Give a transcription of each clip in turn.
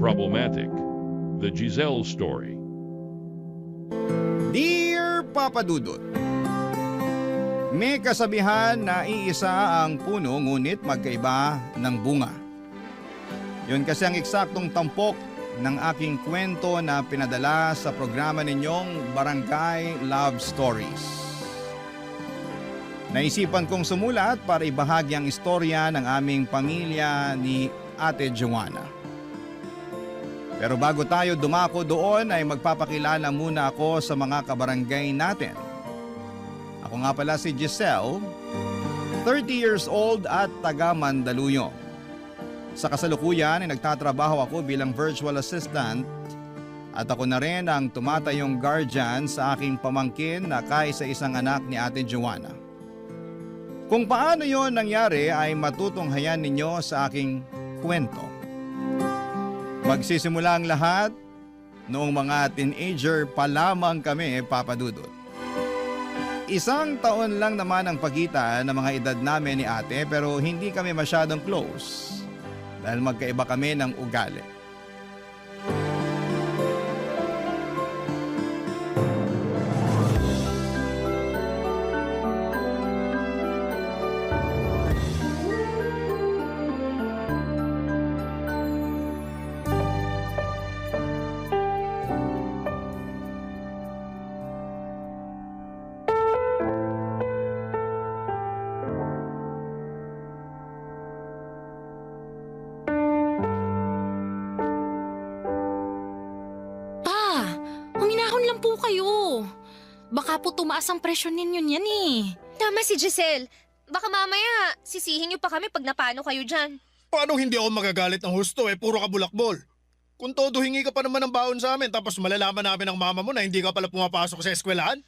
Problematic, The Giselle Story. Dear Papa Dudut, may kasabihan na iisa ang puno ngunit magkaiba ng bunga. Yun kasi ang eksaktong tampok ng aking kwento na pinadala sa programa ninyong Barangay Love Stories. Naisipan kong sumulat para ibahagi ang istorya ng aming pamilya ni Ate Joanna. Pero bago tayo dumako doon ay magpapakilala muna ako sa mga kabarangay natin. Ako nga pala si Giselle, 30 years old at taga Mandaluyong. Sa kasalukuyan ay nagtatrabaho ako bilang virtual assistant at ako na rin ang tumatayong guardian sa aking pamangkin na kaisa-isang anak ni Ate Joanna. Kung paano yon nangyari ay matutunghayan ninyo sa aking kwento. Magsisimula ang lahat noong mga teenager pa lamang kami, Papa Dudut. Isang taon lang naman ang pagitan ng mga edad namin ni ate pero hindi kami masyadong close dahil magkaiba kami ng ugali. Po kayo. Baka po tumaas ang presyon ninyo yan eh. Tama si Giselle. Baka mamaya sisihin niyo pa kami pag napano kayo dyan. Paano hindi ako magagalit ng husto puro ka bulakbol? Kung todo hingi ka pa naman ng baon sa amin tapos malalaman namin ng mama mo na hindi ka pala pumapasok sa eskwelahan?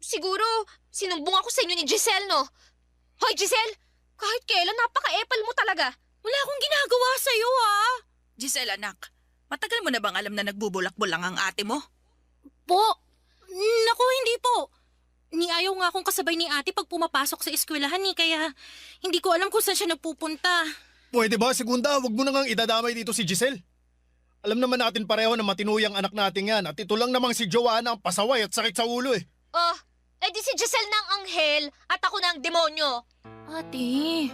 Siguro, sinumbong ako sa inyo ni Giselle, no? Hoy Giselle, kahit kailan napaka-epal mo talaga. Wala akong ginagawa sa'yo ah. Giselle anak, matagal mo na bang alam na nagbubulakbol lang ang ate mo? Po, naku hindi po. Ayaw nga akong kasabay ni ate pag pumapasok sa eskwelahan kaya hindi ko alam kung saan siya nagpupunta. Pwede ba, Segunda, wag mo na ngang idadamay dito si Giselle. Alam naman natin pareho na matinuyang anak natin yan at ito lang namang si Joanna ang pasaway at sakit sa ulo Oh, edi si Giselle na ang anghel at ako na ang demonyo. Ate,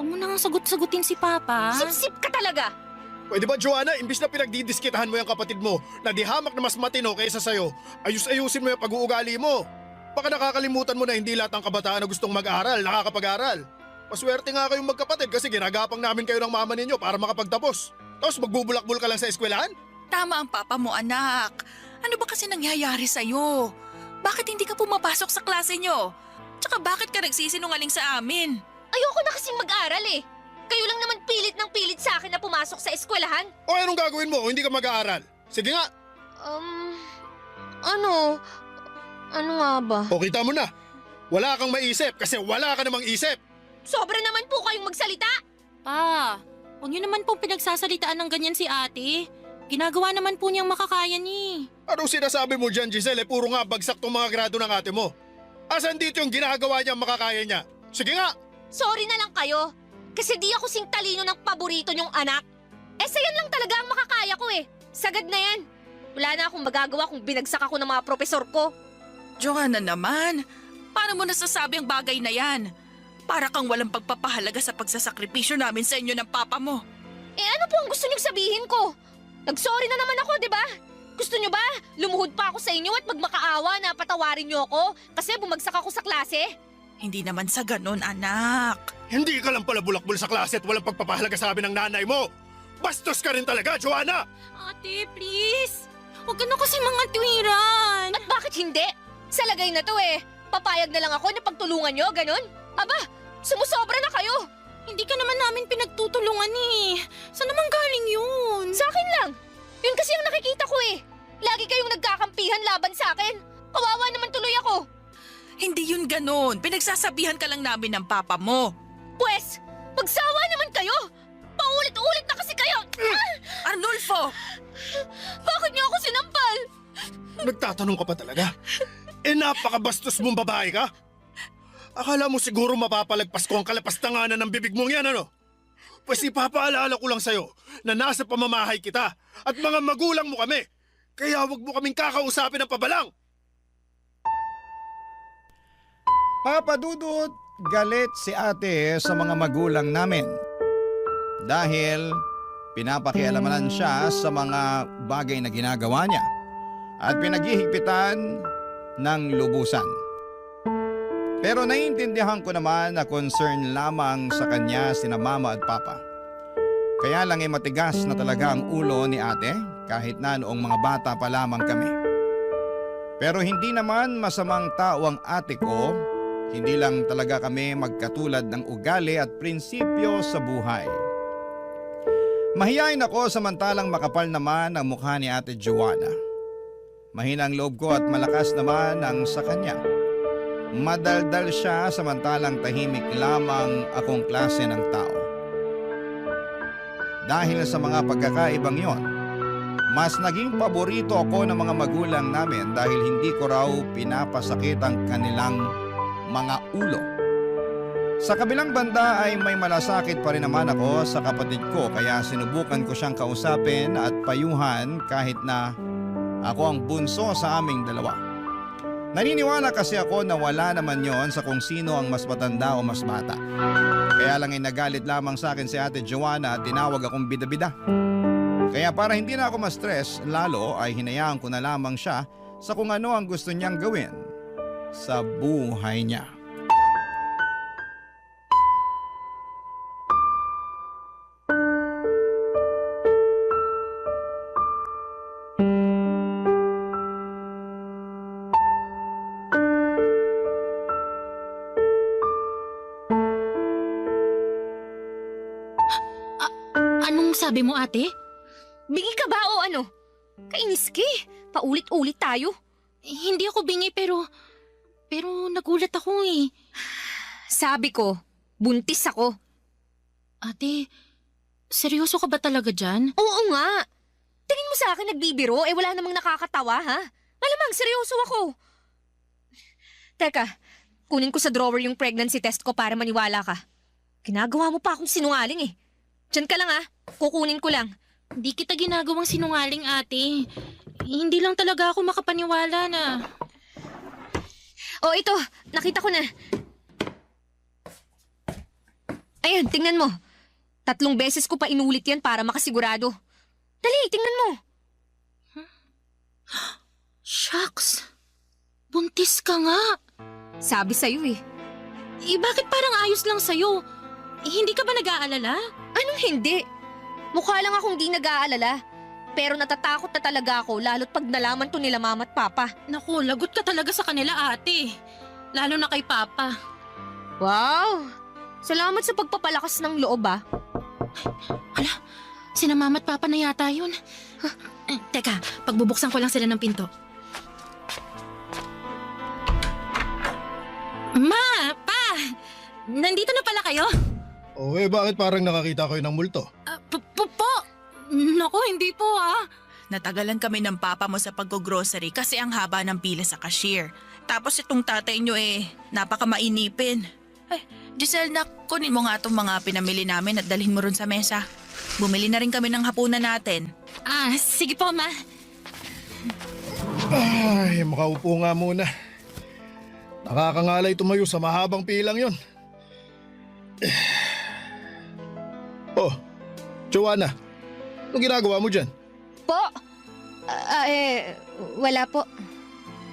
huwag mo na nga sagot-sagutin si Papa. Sip-sip ka talaga. Pwede ba, Joanna, imbis na pinagdidiskitahan mo yung kapatid mo na di hamak na mas matino kaysa sa'yo, ayus-ayusin mo yung pag-uugali mo. Baka nakakalimutan mo na hindi lahat ng kabataan na gustong mag-aral, nakakapag-aral. Maswerte nga kayong magkapatid kasi ginagapang namin kayo ng mama ninyo para makapagtapos. Tapos magbubulakbul ka lang sa eskwelahan? Tama ang papa mo anak. Ano ba kasi nangyayari sa'yo? Bakit hindi ka pumapasok sa klase nyo? Tsaka bakit ka nagsisinungaling sa amin? Ayoko na kasing mag-aral eh. Kayo lang naman pilit ng pilit sa akin na pumasok sa eskwelahan. O anong gagawin mo kung hindi ka mag-aaral? Sige nga. Ano nga ba? O kita mo na. Wala kang maisip kasi wala ka namang isip. Sobra naman po kayong magsalita. Pa, huwag niyo naman pong pinagsasalitaan ng ganyan si ate. Ginagawa naman po niyang makakaya ni. Anong sinasabi mo dyan, Giselle? Puro nga bagsak tong mga grado ng ate mo. Asan dito yung ginagawa niya makakaya niya? Sige nga. Sorry na lang kayo. Kasi di ako sing talino ng paborito niyong anak. Sayan lang talaga ang makakaya ko eh. Sagad na yan. Wala na akong magagawa kung binagsak ako ng mga profesor ko. Joanna naman, paano mo nasasabi ang bagay na yan? Para kang walang pagpapahalaga sa pagsasakripisyo namin sa inyo ng papa mo. Ano po ang gusto niyong sabihin ko? Nagsorry na naman ako, di ba? Gusto niyo ba? Lumuhod pa ako sa inyo at magmakaawa na patawarin niyo ako kasi bumagsak ako sa klase? Hindi naman sa ganon, anak. Hindi ka lang pala bulakbol sa klase at walang pagpapahalaga sa amin ng nanay mo. Bastos ka rin talaga, Joanna! Ate, please. Huwag ka na kasi mga tuwiran. At bakit hindi? Sa lagay na to papayag na lang ako na pagtulungan niyo, ganun? Aba, sumusobra na kayo. Hindi ka naman namin pinagtutulungan eh. Saan naman galing yun? Sa akin lang. Yun kasi ang nakikita ko eh. Lagi kayong nagkakampihan laban sa akin. Kawawa naman tuloy ako. Hindi yun ganon. Pinagsasabihan ka lang namin ng papa mo. Pwes, magsawa naman kayo. Paulit-ulit na kasi kayo. Arnulfo! Bakit niyo ako sinampal? Nagtatanong ka pa talaga? Napakabastos mong babae ka? Akala mo siguro mapapalagpas ko ang kalapastanganan ng bibig mong yan, ano? Pues ipapaalala ko lang sa'yo na nasa pamamahay kita at mga magulang mo kami. Kaya wag mo kaming kakausapin ng pabalang. Papa Dudut, galit si ate sa mga magulang namin. Dahil pinapakialamanan siya sa mga bagay na ginagawa niya at pinaghihigpitan ng lubusan. Pero naiintindihan ko naman na concern lamang sa kanya sina mama at papa. Kaya lang matigas na talaga ang ulo ni ate kahit na noong mga bata pa lamang kami. Pero hindi naman masamang tao ang ate ko, hindi lang talaga kami magkatulad ng ugali at prinsipyo sa buhay. Mahiyain ako samantalang makapal naman ang mukha ni Ate Joanna. Mahina ang loob ko at malakas naman ang sa kanya. Madaldal siya samantalang tahimik lamang akong klase ng tao. Dahil sa mga pagkakaibang yon, mas naging paborito ako ng mga magulang namin dahil hindi ko raw pinapasakit ang kanilang mga ulo. Sa kabilang banda ay may malasakit pa rin naman ako sa kapatid ko kaya sinubukan ko siyang kausapin at payuhan kahit na ako ang bunso sa aming dalawa. Naniniwala kasi ako na wala naman yon sa kung sino ang mas matanda o mas bata. Kaya lang ay nagalit lamang sa akin si Ate Joanna at tinawag akong bida-bida. Kaya para hindi na ako ma-stress lalo ay hinayaan ko na lamang siya sa kung ano ang gusto niyang gawin sa buhay niya. Anong sabi mo, ate? Bingi ka ba o ano? Kainis ka eh. Paulit-ulit tayo. Hindi ako bingi pero nagulat ako eh. Sabi ko, buntis ako. Ate, seryoso ka ba talaga dyan? Oo nga. Tingin mo sa akin nagbibiro, wala namang nakakatawa ha? Malamang, seryoso ako. Teka, kunin ko sa drawer yung pregnancy test ko para maniwala ka. Ginagawa mo pa akong sinungaling eh. Diyan ka lang ha, kukunin ko lang. Hindi kita ginagawang sinungaling, ate. Hindi lang talaga ako makapaniwala na... Oh, ito, nakita ko na. Ayan, tingnan mo. 3 beses ko pa inulit yan para makasigurado. Dali, tingnan mo. Shucks! Buntis ka nga. Sabi sa'yo eh. Bakit parang ayos lang sa'yo? Hindi ka ba nag-aalala? Anong hindi? Mukha lang akong di nag-aalala. Pero natatakot na talaga ako lalo't pag nalaman to nila mama at papa. Naku, lagot ka talaga sa kanila, ate. Lalo na kay papa. Wow! Salamat sa pagpapalakas ng loob ah. Hala, sina mama at papa na yata yun. Teka, pagbubuksan ko lang sila ng pinto. Ma! Pa! Nandito na pala kayo? O bakit parang nakakita ko ng multo? Po! Naku, hindi po ah. Natagalan kami ng papa mo sa pag-grocery kasi ang haba ng pila sa cashier. Tapos itong tatay nyo napaka-mainipin. Ay, Giselle, kunin mo nga itong mga pinamili namin at dalhin mo ron sa mesa. Bumili na rin kami ng hapunan natin. Sige po, ma. Ay, makaupo nga muna. Nakakangalay tumayo sa mahabang pilang yon. Oh, Joanna, anong ginagawa mo dyan? Po? Wala po.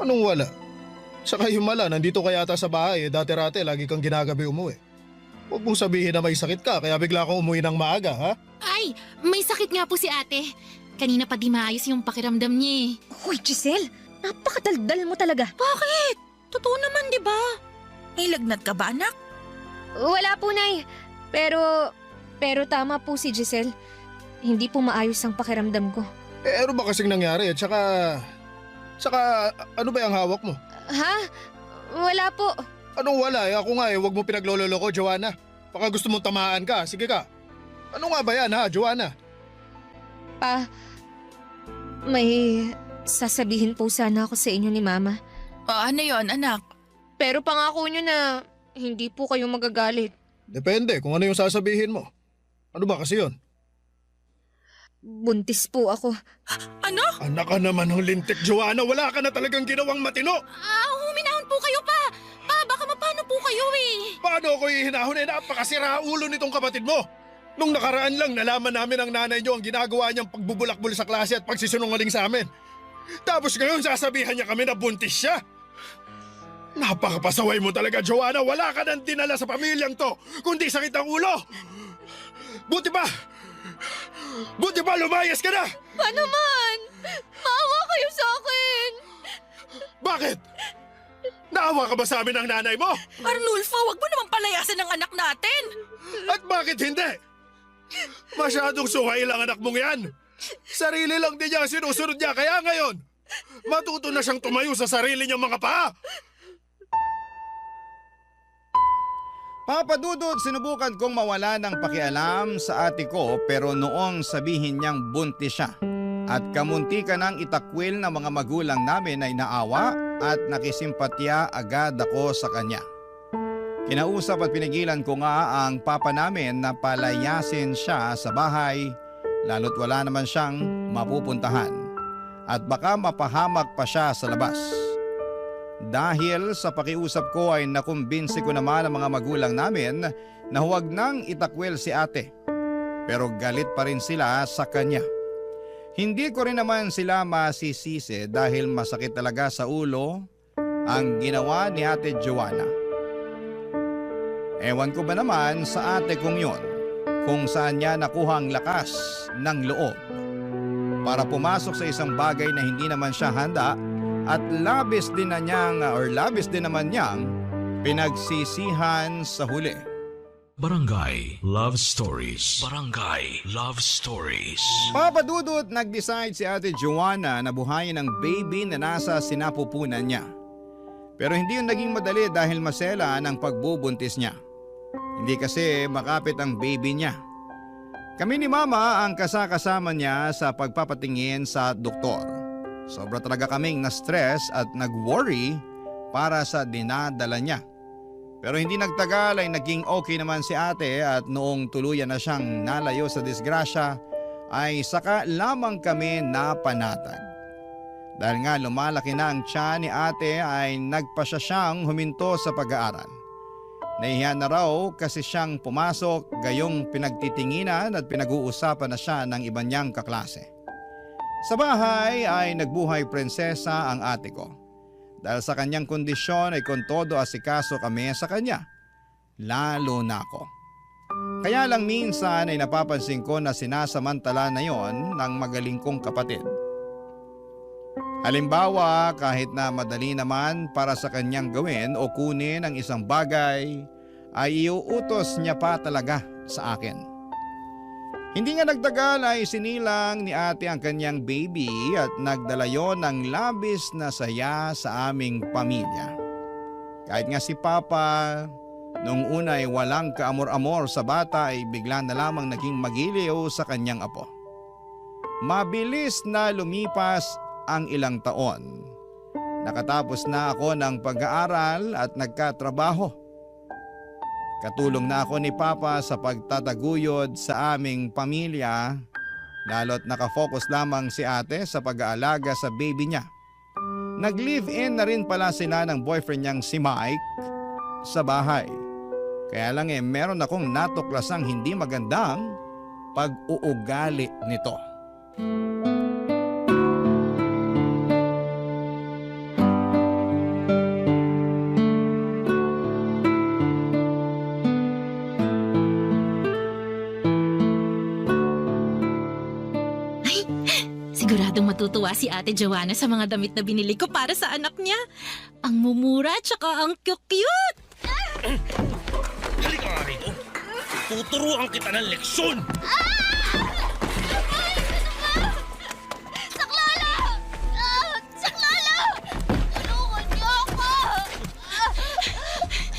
Anong wala? Saka himala, nandito ka yata sa bahay dati-rate lagi kang ginagabi umuwi. Huwag mong sabihin na may sakit ka kaya bigla kang umuwi ng maaga, ha? Ay, may sakit nga po si ate. Kanina pa di maayos yung pakiramdam niya eh. Hoy, Giselle, napakadaldal mo talaga. Bakit? Totoo naman, di ba? May lagnat ka ba, anak? Wala po, Nay. Pero tama po si Giselle. Hindi po maayos ang pakiramdam ko. Ano ba kasing nangyari? Tsaka ano ba yung hawak mo? Ha? Wala po. Anong wala? Ako nga huwag mo pinaglololo ko, Joanna. Baka gusto mong tamaan ka. Sige ka. Ano nga ba yan, ha, Joanna? May sasabihin po sana ako sa inyo ni Mama. Ano yon, anak? Pero pangako nyo na hindi po kayo magagalit. Depende kung ano yung sasabihin mo. Ano ba kasi yon? Buntis po ako. Ano? Anak ka naman ng lintik, Joanna. Wala ka na talagang ginawang matino. Huminahon po kayo pa. Pa, baka mapano po kayo eh. Paano ako ihinahon? Napakasira ulo nitong kapatid mo. Nung nakaraan lang, nalaman namin ang nanay niyo ang ginagawa niyang pagbubulakbul sa klase at pagsisinungaling sa amin. Tapos ngayon sasabihan niya kami na buntis siya. Napakapasaway mo talaga, Joanna. Wala ka nang dinala sa pamilyang to, kundi sakit ang ulo. Buti ba lumayas ka na? Paano man? Maawa kayo sa akin! Bakit? Naawa ka ba sa amin ng nanay mo? Arnulfo, wag mo naman palayasin ang anak natin. At bakit hindi? Masyadong sungay lang anak mong yan. Sarili lang din niya ang sinusunod niya, kaya ngayon, matuto na siyang tumayo sa sarili niyang mga paa. Papa Dudut, sinubukan kong mawala ng pakialam sa ate ko pero noong sabihin niyang buntis siya at kamuntika ng itakwil ng mga magulang namin ay naawa at nakisimpatya agad ako sa kanya. Kinausap at pinigilan ko nga ang papa namin na palayasin siya sa bahay lalo't wala naman siyang mapupuntahan at baka mapahamak pa siya sa labas. Dahil sa pakiusap ko ay nakumbinsi ko naman ang mga magulang namin na huwag nang itakwil si ate. Pero galit pa rin sila sa kanya. Hindi ko rin naman sila masisisi dahil masakit talaga sa ulo ang ginawa ni ate Joanna. Ewan ko ba naman sa ate kong yon kung saan niya nakuha ang lakas ng loob para pumasok sa isang bagay na hindi naman siya handa at labis din naman niyang pinagsisihan sa huli. Barangay Love Stories. Barangay Love Stories. Papa Dudut, nag-decide si ate Joanna na buhayin ang baby na nasa sinapupunan niya. Pero hindi yun naging madali dahil masela ng pagbubuntis niya. Hindi kasi makapit ang baby niya. Kami ni Mama ang kasama niya sa pagpapatingin sa doktor. Sobra talaga kaming na-stress at nag-worry para sa dinadala niya. Pero hindi nagtagal ay naging okay naman si ate at noong tuluyan na siyang nalayo sa disgrasya ay saka lamang kami napanatag. Dahil nga lumalaki na ang tiyan ni ate ay nagpasya siyang huminto sa pag-aaral. Nahihiya na raw kasi siyang pumasok gayong pinagtitinginan at pinag-uusapan na siya ng iba niyang kaklase. Sa bahay ay nagbuhay prinsesa ang ate ko. Dahil sa kanyang kondisyon ay kontodo asikaso kami sa kanya. Lalo na ako. Kaya lang minsan ay napapansin ko na sinasamantala na yon ng magaling kong kapatid. Halimbawa, kahit na madali naman para sa kanyang gawin o kunin ang isang bagay, ay iuutos niya pa talaga sa akin. Hindi nga nagtagal ay sinilang ni ate ang kanyang baby at nagdala yon ng labis na saya sa aming pamilya. Kahit nga si Papa, nung una ay walang kaamor-amor sa bata ay bigla na lamang naging magiliw sa kanyang apo. Mabilis na lumipas ang ilang taon. Nakatapos na ako ng pag-aaral at nagkatrabaho. Katulong na ako ni Papa sa pagtataguyod sa aming pamilya, lalo't nakafocus lamang si ate sa pag-aalaga sa baby niya. Nag-live-in na rin pala sila ng boyfriend niyang si Mike sa bahay. Kaya lang meron akong natuklasang hindi magandang pag-uugali nito. Siguradong matutuwa si Ate Joanna sa mga damit na binili ko para sa anak niya. Ang mumura at saka ang cute-cute. Halika nga rito. Tuturuan kita ng leksyon. Saklala! Saklala! Tulungan niyo ako!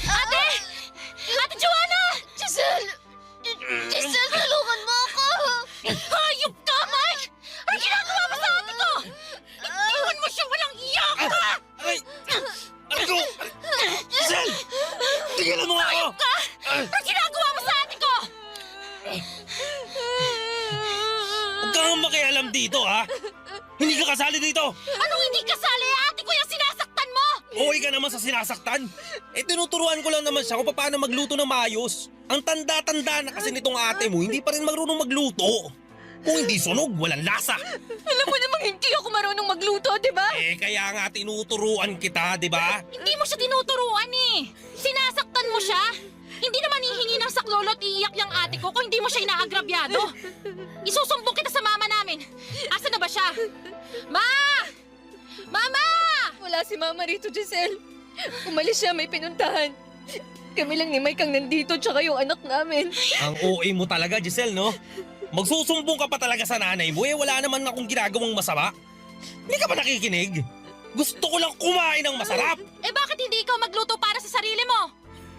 Ate! Ate Joanna! Giselle! Giselle, tulungan mo ako! Hayop ka, Mike! Ang ginagawa mo sa ate ko! Iwan mo siya, walang iyak ka! Aray! Aray ko! Giselle! Tigilan mo nga ako! Ang ginagawa mo sa ate ko! Huwag kang dito, ha? Hindi ka kasali dito! Anong hindi kasali? Ate ko yung sinasaktan mo! Okay ka naman sa sinasaktan. Tinuturuan ko lang naman siya kung paano magluto ng maayos. Ang tanda-tanda na kasi nitong ate mo, hindi pa rin marunong magluto. Kung hindi sunog, walang lasa. Alam mo namang hindi ako marunong magluto, di ba? Kaya nga tinuturuan kita, di ba? Hindi mo siya tinuturuan eh. Sinasaktan mo siya. Hindi naman hihingi ng saklolo at iiyak yung ate ko kung hindi mo siya inaagrabyado. Isusumbong kita sa mama namin. Asa na ba siya? Ma! Mama! Wala si Mama rito, Giselle. Umalis siya, may pinuntahan. Kami lang ni Mike ang nandito, tsaka yung anak namin. Ang OA mo talaga, Giselle, no? Magsusumbong ka pa talaga sa nanay mo, wala naman akong ginagawang masama. Hindi ka ba nakikinig? Gusto ko lang kumain ng masarap. Bakit hindi ikaw magluto para sa sarili mo?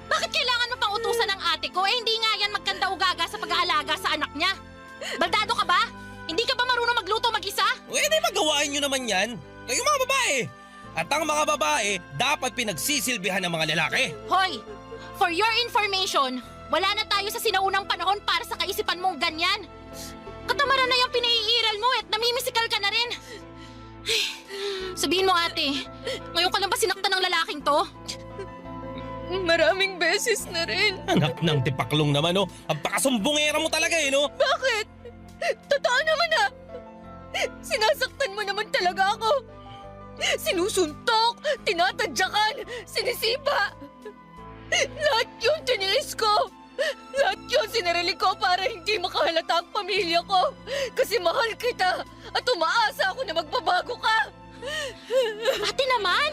Bakit kailangan mo pang utusan ng ate ko? Hindi nga yan magkanda ugaga sa pag-aalaga sa anak niya. Baldado ka ba? Hindi ka ba marunong magluto mag-isa? Di magawain nyo naman yan. Kayo mga babae. At ang mga babae, dapat pinagsisilbihan ng mga lalaki. Hoy! For your information, wala na tayo sa sinaunang panahon para sa kaisipan mong ganyan. Katamaran na yung pinaiiral mo at namimisikal ka na rin. Ay, sabihin mo ate, ngayon ka lang ba sinaktan ng lalaking to? Maraming beses na rin. Anak ng tipaklong naman, no? Ang pakasumbongera mo talaga, no? Bakit? Totoo naman ah! Sinasaktan mo naman talaga ako! Sinusuntok, tinatadyakan, sinisipa! Lahat yun tiniis ko! Lahat yun sinarili ko para hindi makahalata ang pamilya ko! Kasi mahal kita at umaasa ako na magbabago ka! Ate naman!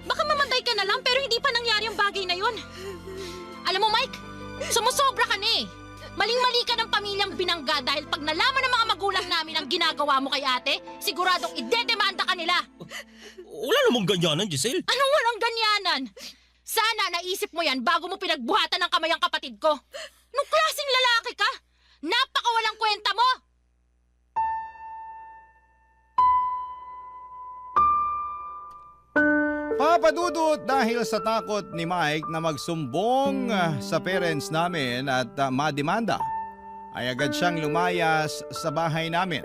Baka mamatay ka na lang pero hindi pa nangyari yung bagay na yun. Alam mo Mike, sumusobra ka na eh. Maling-mali ka ng pamilyang binangga dahil pag nalaman ng mga magulang namin ang ginagawa mo kay ate, siguradong idedemanda ka nila. Wala namang ganyanan, Giselle. Anong walang ganyanan? Sana naisip mo yan bago mo pinagbuhatan ng kamay ang kapatid ko. Anong klaseng lalaki ka? Napakawalang kwenta mo! Papadudot dahil sa takot ni Mike na magsumbong sa parents namin at mademanda, ay agad siyang lumayas sa bahay namin.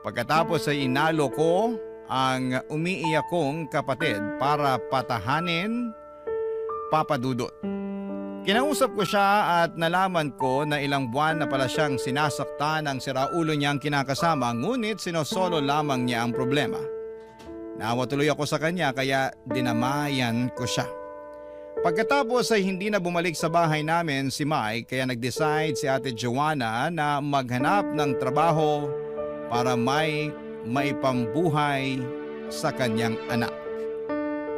Pagkatapos ay inalo ko ang umiiyak kong kapatid para patahanin Papadudot. Kinausap ko siya at nalaman ko na ilang buwan na pala siyang sinasaktan ng siraulo niyang kinakasama, ngunit sinosolo lamang niya ang problema. Naawa tuloy ako sa kanya kaya dinamayan ko siya. Pagkatapos ay hindi na bumalik sa bahay namin si Mike kaya nag-decide si Ate Joanna na maghanap ng trabaho para may maipambuhay sa kanyang anak.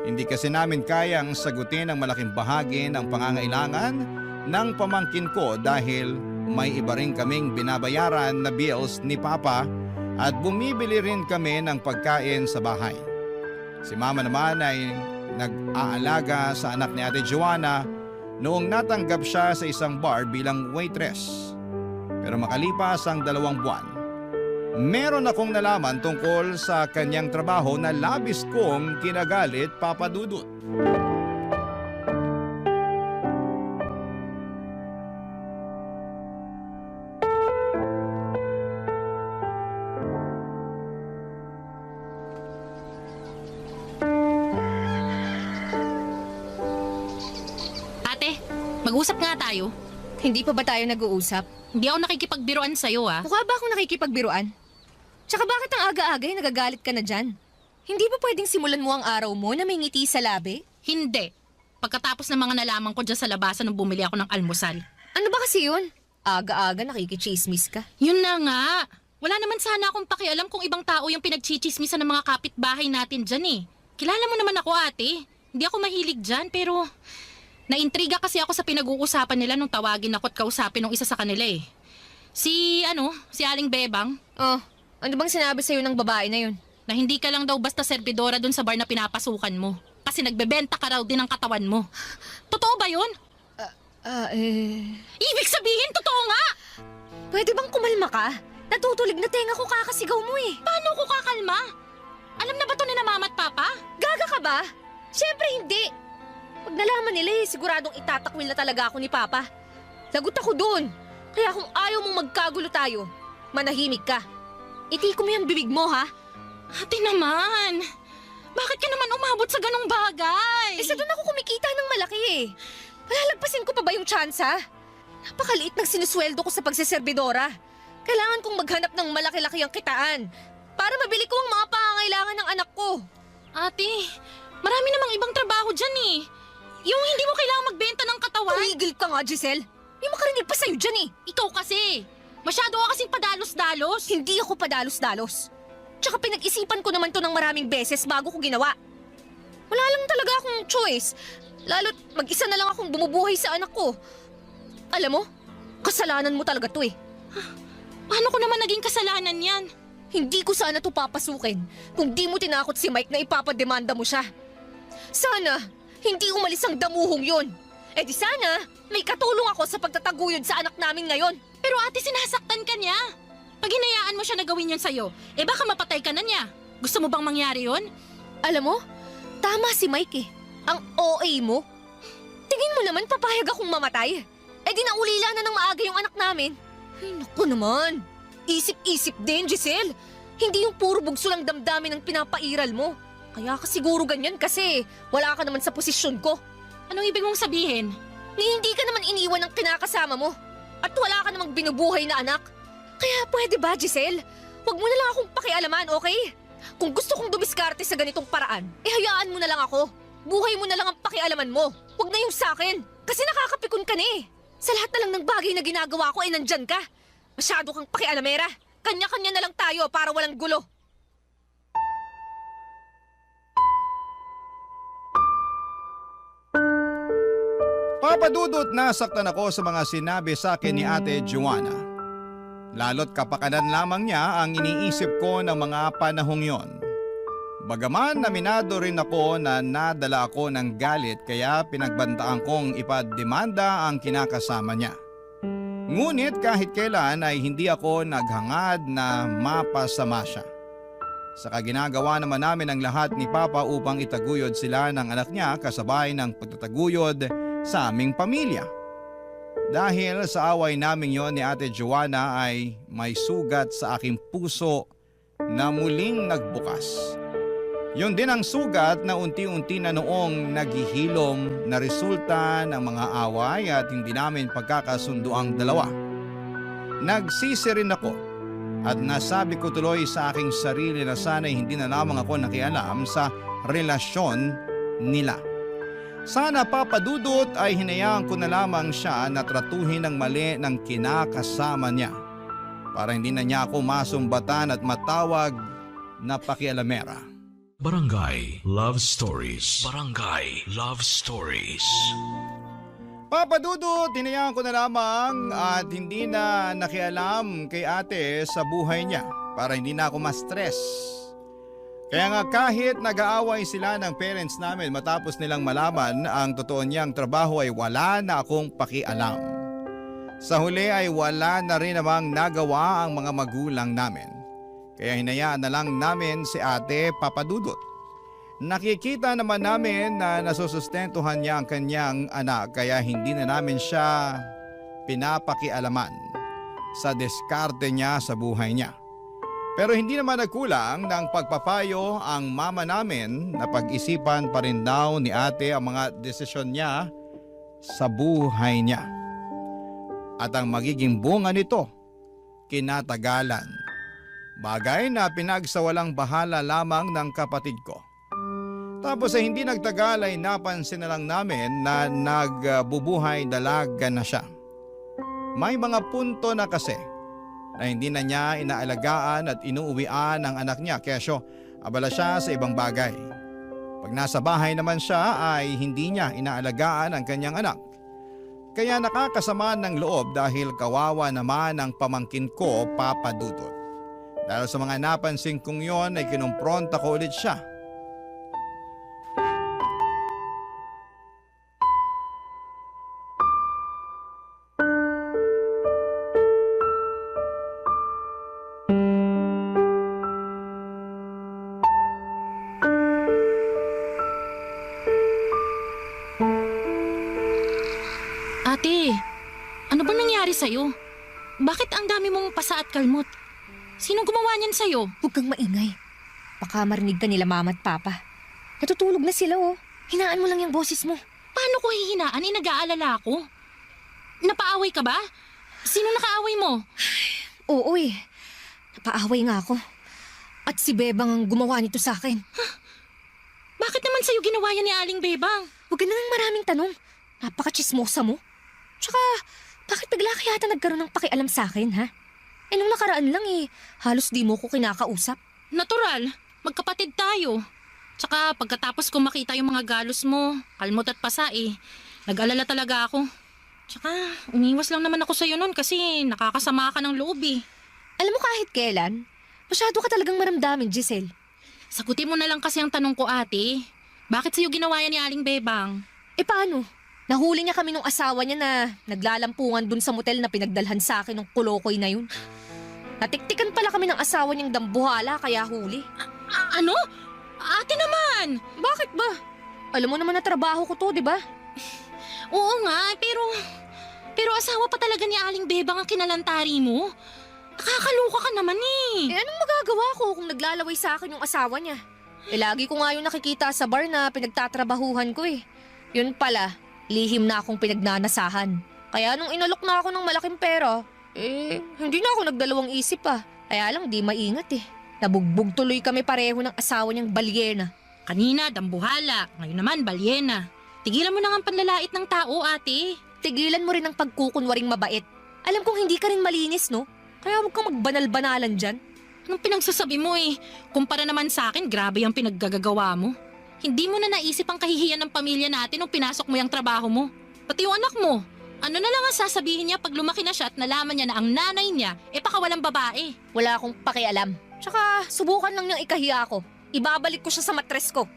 Hindi kasi namin kayang sagutin ang malaking bahagi ng pangangailangan ng pamangkin ko dahil may iba rin kaming binabayaran na bills ni Papa at bumibili rin kami ng pagkain sa bahay. Si Mama naman ay nag-aalaga sa anak ni Ate Joanna noong natanggap siya sa isang bar bilang waitress. Pero makalipas ang 2 buwan, meron akong nalaman tungkol sa kanyang trabaho na labis kong kinagalit, Papadudot. Ate, mag-usap nga tayo. Hindi pa ba tayo nag-uusap? Hindi ako nakikipagbiruan sa'yo ah. Mukha ba akong nakikipagbiruan? Tsaka bakit ang aga-aga nagagalit ka na dyan? Hindi ba pwedeng simulan mo ang araw mo na may ngiti sa labi? Hindi. Pagkatapos ng mga nalaman ko dyan sa labasan nung bumili ako ng almusal. Ano ba kasi yun? Aga-aga nakikichismis ka. Yun na nga. Wala naman sana akong pakialam kung ibang tao yung pinagchichismisan ng mga kapitbahay natin dyan eh. Kilala mo naman ako ate. Hindi ako mahilig dyan pero naintriga kasi ako sa pinag-uusapan nila nung tawagin ako at kausapin ng isa sa kanila eh. Si Aling Bebang. Oh, ano bang sinabi sa'yo ng babae na yun? Na hindi ka lang daw basta serbidora dun sa bar na pinapasukan mo. Kasi nagbebenta ka raw din ng katawan mo. Totoo ba yun? Ibig sabihin, totoo nga! Pwede bang kumalma ka? Natutulig na tenga ko kakasigaw mo eh. Paano ko kakalma? Alam na ba to ni na mama at papa? Gaga ka ba? Siyempre hindi. Pag nalaman nila siguradong itatakwil na talaga ako ni Papa. Lagot ako doon. Kaya kung ayaw mong magkagulo tayo, manahimik ka. Iti ko mo yung bibig mo, ha? Ate naman, bakit ka naman umabot sa ganong bagay? Sa doon ako kumikita ng malaki eh. Palalagpasin ko pa ba yung tsansa? Napakaliit ng sinusweldo ko sa pagseservidora. Kailangan kong maghanap ng malaki-laki ang kitaan para mabili ko ang mga pangangailangan ng anak ko. Ate, marami namang ibang trabaho dyan eh. Yung hindi mo kailangang magbenta ng katawan. Tumigil ka nga, Giselle. May makarinig pa sa'yo dyan eh. Ikaw kasi, masyado ka kasing padalos-dalos. Hindi ako padalos-dalos. Tsaka pinag-isipan ko naman to ng maraming beses bago ko ginawa. Wala lang talaga akong choice. Lalo't mag-isa na lang akong bumubuhay sa anak ko. Alam mo, kasalanan mo talaga to eh. Paano ko naman naging kasalanan yan? Hindi ko sana to papasukin kung di mo tinakot si Mike na ipapademanda mo siya. Sana, hindi umalis ang damuhong yun. Eh di sana, may katulong ako sa pagtataguyod sa anak namin ngayon. Pero ate, sinasaktan ka niya. Pag hinayaan mo siya na gawin yun sa'yo, baka mapatay ka na niya. Gusto mo bang mangyari yun? Alam mo, tama si Mike eh. Ang OA mo. Tingin mo naman papayag akong mamatay. Eh di naulila na ng maaga yung anak namin. Ay naku naman. Isip-isip din, Giselle. Hindi yung puro bugso lang damdamin ang pinapairal mo. Kaya ka siguro ganyan kasi wala ka naman sa posisyon ko. Anong ibig mong sabihin? Ni hindi ka naman iniwan ng kinakasama mo. At wala ka namang binubuhay na anak. Kaya pwede ba, Giselle? Huwag mo na lang akong pakialaman, okay? Kung gusto kong dumiskarte sa ganitong paraan, hayaan mo na lang ako. Buhay mo na lang ang pakialaman mo. Huwag na yung sakin. Kasi nakakapikon ka na eh. Sa lahat na lang ng bagay na ginagawa ko, nandyan ka. Masyado kang pakialamera. Kanya-kanya na lang tayo para walang gulo. Papadudot, nasaktan ako sa mga sinabi sa akin ni Ate Joanna. Lalo't kapakanan lamang niya ang iniisip ko ng mga panahong yon. Bagaman aminado rin ako na nadala ako ng galit kaya pinagbantaan kong ipademanda ang kinakasama niya. Ngunit kahit kailan ay hindi ako naghangad na mapasama siya. Saka ginagawa naman namin ang lahat ni Papa upang itaguyod sila ng anak niya kasabay ng pagtataguyod sa aming pamilya. Dahil sa away namin yon ni Ate Joanna ay may sugat sa aking puso na muling nagbukas. Yon din ang sugat na unti-unti na noong naghihilom na resulta ng mga away at hindi namin pagkakasundo ang dalawa. Nagsisi rin ako at nasabi ko tuloy sa aking sarili na sana'y hindi na lamang ako nakialam sa relasyon nila. Sana papadudot ay hinayaan ko na lamang siya na tratuhin ng mali ng kinakasama niya para hindi na niya ako masumbatan at matawag na pakialamera. Barangay Love Stories. Barangay Love Stories. Papadudot, hinayaan ko na lamang at hindi na nakialam kay ate sa buhay niya para hindi na ako ma-stress. Kaya nga kahit nag-aaway sila ng parents namin matapos nilang malaman ang totoo niyang trabaho ay wala na akong pakialam. Sa huli ay wala na rin namang nagawa ang mga magulang namin. Kaya hinayaan na lang namin si ate Papadudot. Nakikita naman namin na nasusustentuhan niya ang kanyang anak kaya hindi na namin siya pinapakialaman sa diskarte niya sa buhay niya. Pero hindi naman nagkulang ng pagpapayo ang mama namin na pag-isipan pa rin daw ni ate ang mga desisyon niya sa buhay niya. At ang magiging bunga nito, kinatagalan. Bagay na pinagsawalang bahala lamang ng kapatid ko. Tapos ay hindi nagtagal ay napansin na lang namin na nagbubuhay dalaga na siya. May mga punto na kasi na hindi na niya inaalagaan at inuuwian ang anak niya kesyo abala siya sa ibang bagay. Pag nasa bahay naman siya ay hindi niya inaalagaan ang kanyang anak. Kaya nakakasama ng loob dahil kawawa naman ang pamangkin ko, Papadudot. Dahil sa mga napansin kong yon ay kinumpronta ko ulit siya. Ate, ano bang nangyari sa'yo? Bakit ang dami mong pasa at kalmot? Sinong gumawa niyan sa'yo? Huwag kang maingay. Baka marinig ka nila mama at papa. Natutulog na sila oh. Hinaan mo lang yung boses mo. Paano ko hihinaan? Nag-aalala ako. Napaaway ka ba? Sino nakaaway mo? Oo eh. Napaaway nga ako. At si Bebang ang gumawa nito sa akin. Bakit naman sa'yo ginawa yan ni Aling Bebang? Huwag ka na ng maraming tanong. Napaka-chismosa mo. Tsaka, bakit bigla ka yata nagkaroon ng pakialam sa akin, ha? Eh nung nakaraan lang eh, halos di mo ko kinakausap. Natural. Magkapatid tayo. Tsaka pagkatapos ko makita yung mga galos mo, kalmot at pasa nag-alala talaga ako. Tsaka umiwas lang naman ako sa'yo nun kasi nakakasama ka ng loob Alam mo kahit kailan, masyado ka talagang maramdamin, Giselle. Sagutin mo na lang kasi ang tanong ko, ate. Bakit sa'yo ginawa yan ni Aling Bebang? Eh paano? Nahuli niya kami nung asawa niya na naglalampungan dun sa motel na pinagdalhan sa akin ng kulokoy na yun. Natiktikan pala kami ng asawa niyang dambuhala kaya huli. Ano? Ate naman! Bakit ba? Alam mo naman na trabaho ko to, di ba? Oo nga, pero asawa pa talaga ni Aling Bebang ang kinalantari mo. Nakakaloka ka naman Eh anong magagawa ko kung naglalaway sa akin yung asawa niya? Eh lagi ko nga yung nakikita sa bar na pinagtatrabahuhan ko Yun pala, lihim na akong pinagnanasahan. Kaya nung inalok na ako ng malaking pera, hindi na ako nagdalawang isip Kaya lang di maingat Nabugbog tuloy kami pareho ng asawa niyang balyena. Kanina, dambuhala. Ngayon naman, balyena. Tigilan mo na nga ang panlalait ng tao, ate. Tigilan mo rin ang pagkukunwaring mabait. Alam kong hindi ka rin malinis, no? Kaya huwag kang magbanal-banalan dyan. Anong pinagsasabi mo Kumpara naman sa akin, grabe ang pinaggagawa mo. Hindi mo na naisip ang kahihiyan ng pamilya natin nung pinasok mo yung trabaho mo. Pati yung anak mo. Ano na lang ang sasabihin niya pag lumaki na siya at nalaman niya na ang nanay niya pakawalang babae? Wala akong pakialam. Tsaka subukan lang niyang ikahiya ako. Ibabalik ko siya sa matres ko.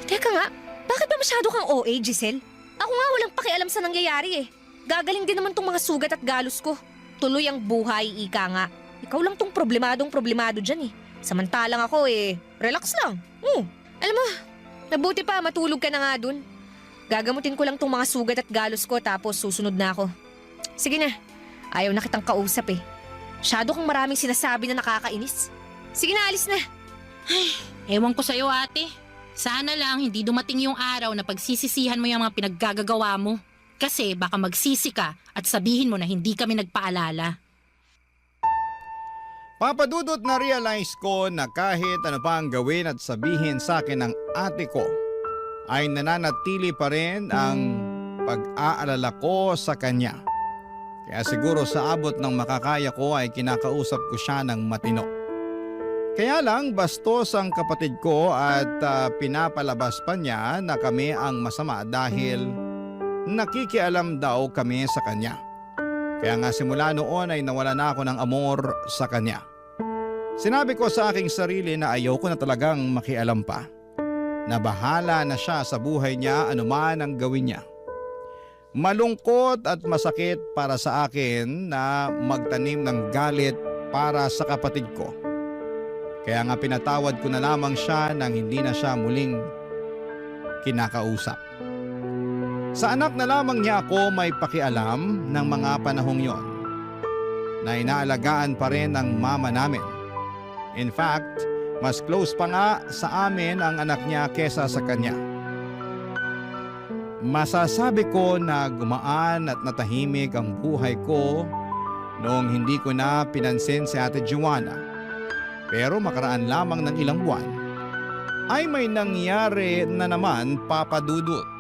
Teka nga, bakit ba masyado kang OA, Giselle? Ako nga walang pakialam sa nangyayari Gagaling din naman tong mga sugat at galos ko. Tuloy ang buhay, ika nga. Ikaw lang tong problemado dyan Samantalang ako relax lang. Alam mo, nabuti pa matulog ka na nga dun. Gagamutin ko lang tong mga sugat at galos ko tapos susunod na ako. Sige na, ayaw na kitang kausap Masyado kang maraming sinasabi na nakakainis. Sige na, alis na. Ewan ko sa'yo, ate. Sana lang hindi dumating yung araw na pagsisisihan mo yung mga pinaggagawa mo. Kasi baka magsisi ka at sabihin mo na hindi kami nagpaalala. Papadudot na realize ko na kahit ano pa ang gawin at sabihin sa akin ng ate ko, ay nananatili pa rin ang pag-aalala ko sa kanya. Kaya siguro sa abot ng makakaya ko ay kinakausap ko siya ng matino. Kaya lang bastos ang kapatid ko at pinapalabas pa niya na kami ang masama dahil nakikialam daw kami sa kanya. Kaya nga simula noon ay nawala na ako ng amor sa kanya. Sinabi ko sa aking sarili na ayaw ko na talagang makialam pa. Na bahala na siya sa buhay niya anuman ang gawin niya. Malungkot at masakit para sa akin na magtanim ng galit para sa kapatid ko. Kaya nga pinatawad ko na lamang siya nang hindi na siya muling kinakausap. Sa anak na lamang niya ako may pakialam ng mga panahong yon na inaalagaan pa rin ng mama namin. In fact, mas close pa nga sa amin ang anak niya kesa sa kanya. Masasabi ko na gumaan at natahimik ang buhay ko noong hindi ko na pinansin si Ate Joanna. Pero makaraan lamang ng ilang buwan ay may nangyari na naman, Papa Dudut.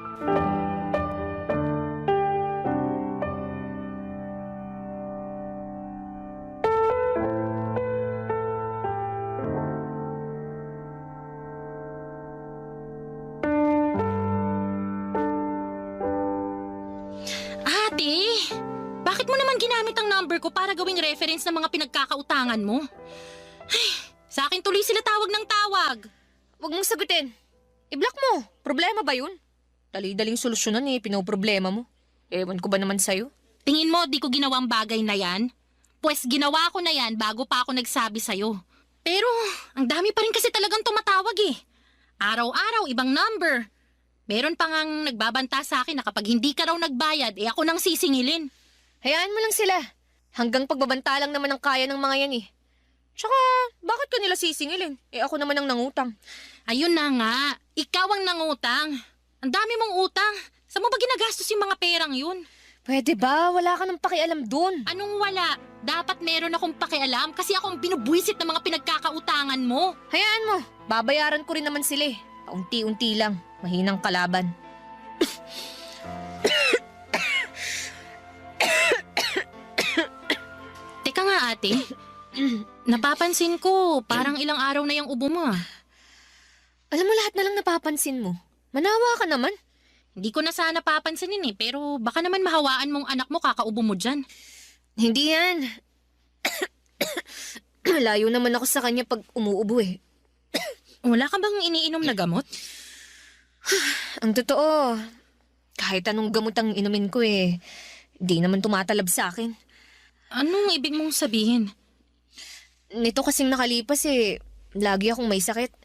Bakit mo naman ginamit ang number ko para gawing reference ng mga pinagkakautangan mo? Ay, sa akin tuloy sila tawag ng tawag. Huwag mong sagutin. I-block mo. Problema ba yun? Dali-daling solusyonan pinoproblema mo. Ewan ko ba naman sa'yo? Tingin mo di ko ginawang bagay na yan? Pues ginawa ko na yan bago pa ako nagsabi sa'yo. Pero ang dami pa rin kasi talagang tumatawag Araw-araw ibang number. Meron pa ngang nagbabanta sa akin na kapag hindi ka raw nagbayad, ako nang sisingilin. Hayaan mo lang sila. Hanggang pagbabanta lang naman ang kaya ng mga yan eh. Tsaka, bakit ka nila sisingilin? Ako naman ang nangutang. Ayun na nga, ikaw ang nangutang. Ang dami mong utang. Saan mo ba ginagastos yung mga perang yun? Pwede ba? Wala ka nang pakialam dun. Anong wala? Dapat meron akong pakialam kasi ako ang binubwisit ng mga pinagkakautangan mo. Hayaan mo, babayaran ko rin naman sila eh. Paunti-unti lang, mahinang kalaban. Teka nga ate, napapansin ko parang ilang araw na yung ubo mo ah. Alam mo lahat na lang napapansin mo. Manawa ka naman. Hindi ko na sana papansinin eh, pero baka naman mahawaan mong anak mo kakaubo mo dyan. Hindi yan. Layo naman ako sa kanya pag umuubo eh. Wala ka bang iniinom na gamot? Ang totoo, kahit anong gamot ang inumin ko eh, di naman tumatalab sa akin. Anong ibig mong sabihin? Nito kasing nakalipas eh, lagi akong may sakit.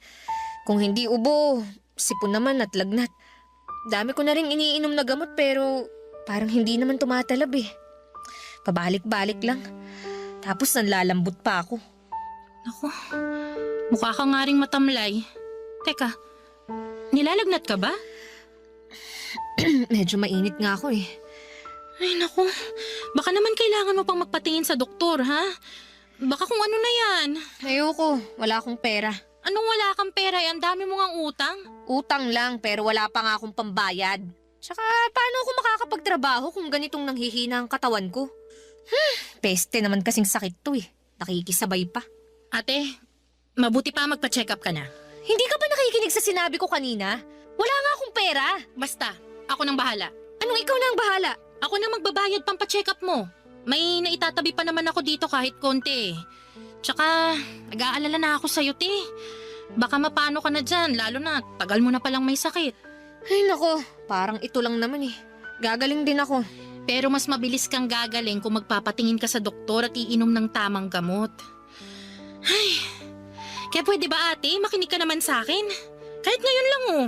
Kung hindi ubo, sipon naman at lagnat. Dami ko na rin iniinom na gamot pero parang hindi naman tumatalab eh. Pabalik-balik lang. Tapos nanlalambot pa ako. Naku, mukha ka nga ring matamlay. Teka, nilalagnat ka ba? Medyo mainit nga ako eh. Ay naku, baka naman kailangan mo pang magpatingin sa doktor ha? Baka kung ano na yan. Ayoko, wala akong pera. Anong wala kang pera eh? Ang dami mo ngang utang. Utang lang pero wala pa nga akong pambayad. Tsaka paano ako makakapagtrabaho kung ganitong nanghihina ang katawan ko? Peste naman kasing sakit to eh. Nakikisabay pa. Ate, mabuti pa magpa-check up ka na. Hindi ka ba nakikinig sa sinabi ko kanina? Wala nga akong pera. Basta, ako nang bahala. Anong ikaw na ang bahala? Ako na magbabayad pang pa-check up mo. May naitatabi pa naman ako dito kahit konti. Tsaka, nag-aalala na ako sa'yo, te. Baka mapano ka na dyan, lalo na tagal mo na palang may sakit. Ay nako, parang ito lang naman eh. Gagaling din ako. Pero mas mabilis kang gagaling kung magpapatingin ka sa doktor at iinom ng tamang gamot. Ay, kaya pwede ba ate, makinig ka naman sa akin? Kahit ngayon lang oh.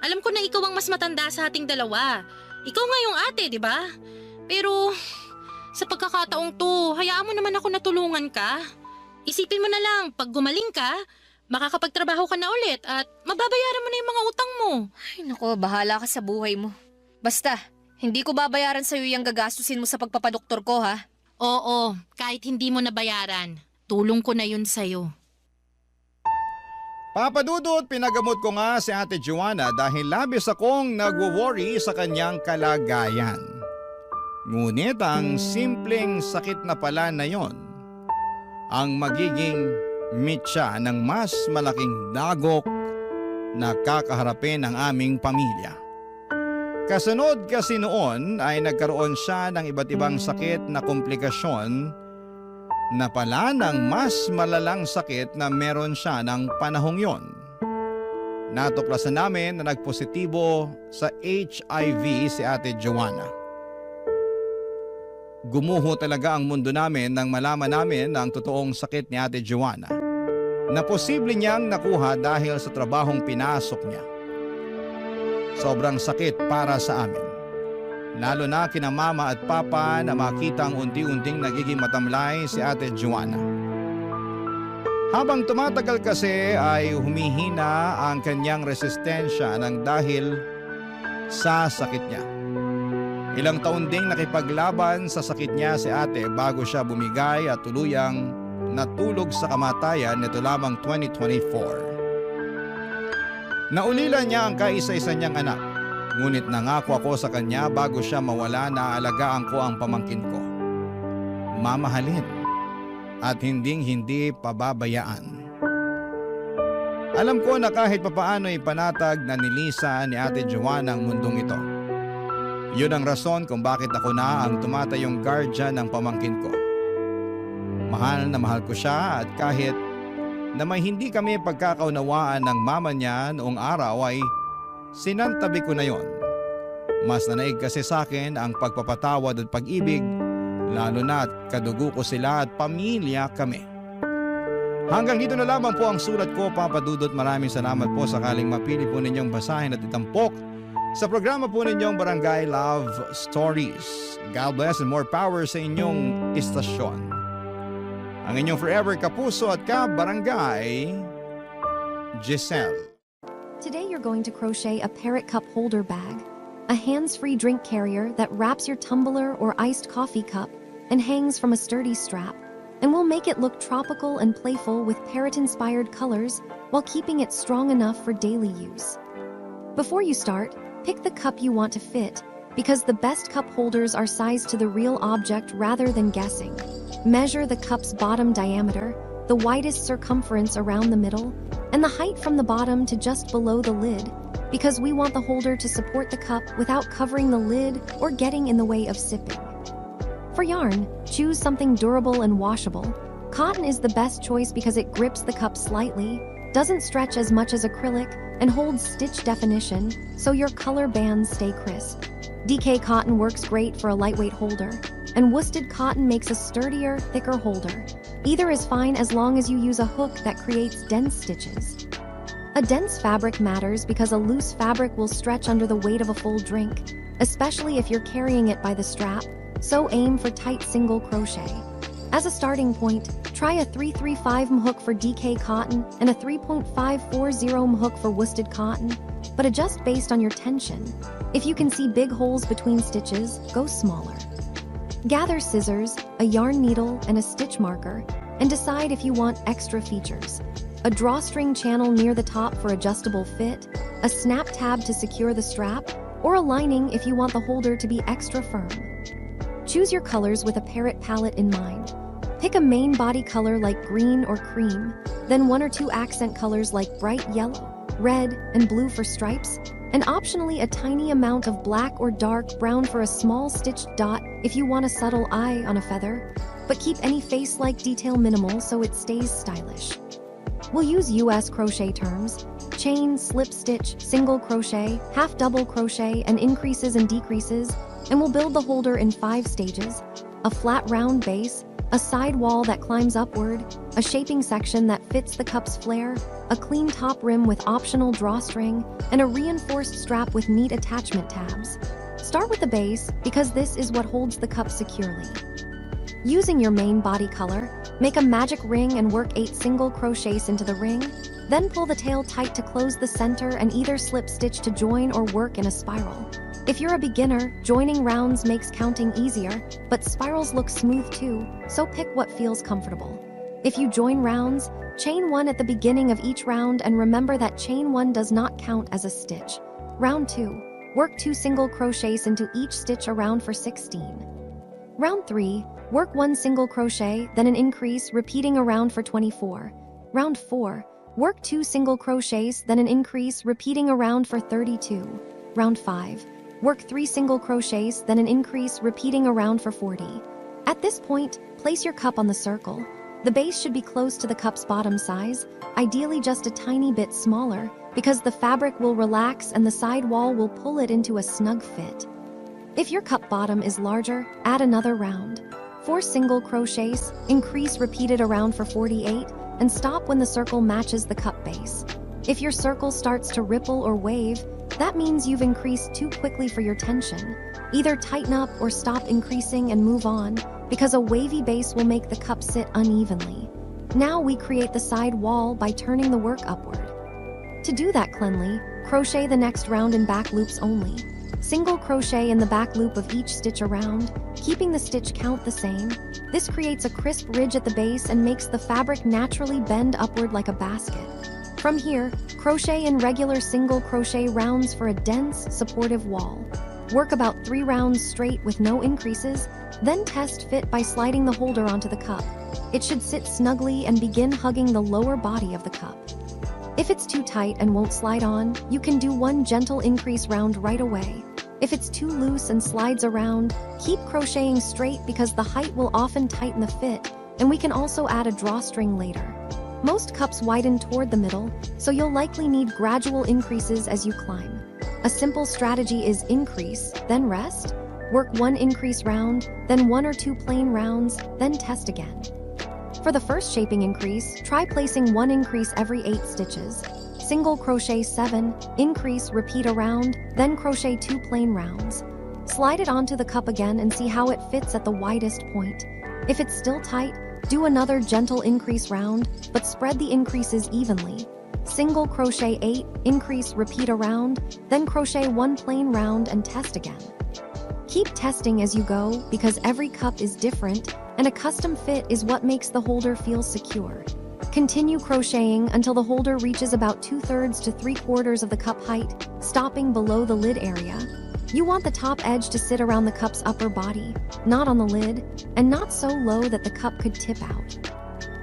Alam ko na ikaw ang mas matanda sa ating dalawa. Ikaw nga yung ate, di ba? Pero sa pagkakataong to, hayaan mo naman ako na tulungan ka. Isipin mo na lang, pag gumaling ka, makakapagtrabaho ka na ulit at mababayaran mo na yung mga utang mo. Ay nako, bahala ka sa buhay mo. Basta, hindi ko babayaran sa'yo yung gagastusin mo sa pagpapadoktor ko ha. Oo, kahit hindi mo nabayaran, tulong ko na yun sa'yo. Papadudot, pinagamot ko nga si Ate Joanna dahil labis akong nagwo-worry sa kanyang kalagayan. Ngunit ang simpleng sakit na pala na yon ang magiging mitya ng mas malaking dagok na kakaharapin ng aming pamilya. Kasunod kasi noon ay nagkaroon siya ng iba't ibang sakit na komplikasyon na pala ng mas malalang sakit na meron siya ng panahong yon. Natuklasan namin na nagpositibo sa HIV si Ate Joanna. Gumuho talaga ang mundo namin nang malaman namin ang totoong sakit ni Ate Joanna na posible niyang nakuha dahil sa trabahong pinasok niya. Sobrang sakit para sa amin. Lalo na kina mama at papa na makita ang unti-unting nagiging matamlay si Ate Joanna. Habang tumatagal kasi ay humihina ang kanyang resistensya ng dahil sa sakit niya. Ilang taon ding nakipaglaban sa sakit niya si ate bago siya bumigay at tuluyang natulog sa kamatayan nito lamang 2024. Naulila niya ang kaisa-isa niyang anak, ngunit nangako ako sa kanya bago siya mawala na alagaan ko ang pamangkin ko. Mamahalin at hinding-hindi pababayaan. Alam ko na kahit papaano ipanatag na nilisa ni Ate Joanna ang mundong ito. Yun ang rason kung bakit ako na ang tumatayong guardian ng pamangkin ko. Mahal na mahal ko siya at kahit na may hindi kami pagkakaunawaan ng mama niya noong araw ay sinantabi ko na yon. Mas nanaig kasi sa akin ang pagpapatawad at pag-ibig, lalo na at kadugo ko sila at pamilya kami. Hanggang dito na lamang po ang sulat ko, Papa Dudut. Maraming salamat po, sakaling mapili po ninyong basahin at itampok sa programa po ninyong Barangay Love Stories. God bless and more power sa inyong istasyon. Ang inyong forever kapuso at ka-barangay, Giselle. Today you're going to crochet a parrot cup holder bag, a hands-free drink carrier that wraps your tumbler or iced coffee cup and hangs from a sturdy strap, and we'll make it look tropical and playful with parrot-inspired colors while keeping it strong enough for daily use. Before you start, pick the cup you want to fit, because the best cup holders are sized to the real object rather than guessing. Measure the cup's bottom diameter, the widest circumference around the middle, and the height from the bottom to just below the lid, because we want the holder to support the cup without covering the lid or getting in the way of sipping. For yarn, choose something durable and washable. Cotton is the best choice because it grips the cup slightly, doesn't stretch as much as acrylic, and holds stitch definition, so your color bands stay crisp. DK cotton works great for a lightweight holder, and worsted cotton makes a sturdier, thicker holder. Either is fine as long as you use a hook that creates dense stitches. A dense fabric matters because a loose fabric will stretch under the weight of a full drink, especially if you're carrying it by the strap, so aim for tight single crochet. As a starting point, try a 335 hook for DK cotton and a 3.540 hook for worsted cotton, but adjust based on your tension. If you can see big holes between stitches, go smaller. Gather scissors, a yarn needle, and a stitch marker, and decide if you want extra features. A drawstring channel near the top for adjustable fit, a snap tab to secure the strap, or a lining if you want the holder to be extra firm. Choose your colors with a parrot palette in mind. Pick a main body color like green or cream, then 1 or 2 accent colors like bright yellow, red, and blue for stripes, and optionally a tiny amount of black or dark brown for a small stitched dot if you want a subtle eye on a feather, but keep any face-like detail minimal so it stays stylish. We'll use US crochet terms: chain, slip stitch, single crochet, half double crochet, and increases and decreases, and we'll build the holder in 5 stages: a flat round base, a side wall that climbs upward, a shaping section that fits the cup's flare, a clean top rim with optional drawstring, and a reinforced strap with neat attachment tabs. Start with the base because this is what holds the cup securely. Using your main body color, make a magic ring and work 8 single crochets into the ring, then pull the tail tight to close the center and either slip stitch to join or work in a spiral. If you're a beginner, joining rounds makes counting easier, but spirals look smooth too, so pick what feels comfortable. If you join rounds, chain 1 at the beginning of each round and remember that chain 1 does not count as a stitch. Round 2, work 2 single crochets into each stitch around for 16. Round 3, work 1 single crochet, then an increase, repeating around for 24. Round 4, work 2 single crochets, then an increase, repeating around for 32. Round 5, work 3 single crochets, then an increase, repeating around for 40. At this point, place your cup on the circle. The base should be close to the cup's bottom size, ideally just a tiny bit smaller, because the fabric will relax and the side wall will pull it into a snug fit. If your cup bottom is larger, add another round. 4 single crochets, increase repeated around for 48, and stop when the circle matches the cup base. If your circle starts to ripple or wave, that means you've increased too quickly for your tension. Either tighten up or stop increasing and move on, because a wavy base will make the cup sit unevenly. Now we create the side wall by turning the work upward. To do that cleanly, crochet the next round in back loops only. Single crochet in the back loop of each stitch around, keeping the stitch count the same. This creates a crisp ridge at the base and makes the fabric naturally bend upward like a basket. From here, crochet in regular single crochet rounds for a dense, supportive wall. Work about 3 rounds straight with no increases, then test fit by sliding the holder onto the cup. It should sit snugly and begin hugging the lower body of the cup. If it's too tight and won't slide on, you can do 1 gentle increase round right away. If it's too loose and slides around, keep crocheting straight because the height will often tighten the fit, and we can also add a drawstring later. Most cups widen toward the middle, so you'll likely need gradual increases as you climb. A simple strategy is increase, then rest. Work 1 increase round, then 1 or 2 plain rounds, then test again. For the first shaping increase, try placing 1 increase every 8 stitches. single crochet 7, increase, repeat a round, then crochet 2 plain rounds. Slide it onto the cup again and see how it fits at the widest point. If it's still tight, do another gentle increase round, but spread the increases evenly. Single crochet 8, increase, repeat a round, then crochet 1 plain round and test again. Keep testing as you go because every cup is different and a custom fit is what makes the holder feel secure. Continue crocheting until the holder reaches about 2/3 to 3/4 of the cup height, stopping below the lid area. You want the top edge to sit around the cup's upper body, not on the lid, and not so low that the cup could tip out.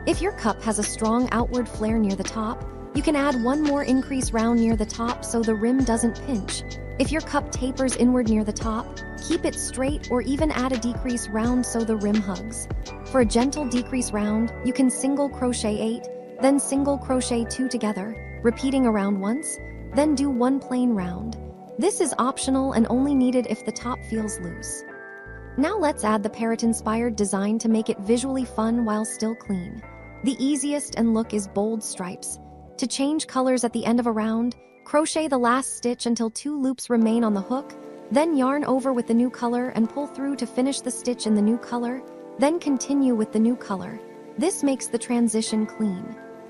If your cup has a strong outward flare near the top, you can add one more increase round near the top so the rim doesn't pinch. If your cup tapers inward near the top, keep it straight or even add a decrease round so the rim hugs. For a gentle decrease round, you can single crochet 8, then single crochet 2 together, repeating around once, then do 1 plain round. This is optional and only needed if the top feels loose. Now let's add the parrot-inspired design to make it visually fun while still clean. The easiest and look is bold stripes. To change colors at the end of a round, crochet the last stitch until 2 loops remain on the hook, then yarn over with the new color and pull through to finish the stitch in the new color, then continue with the new color. This makes the transition clean.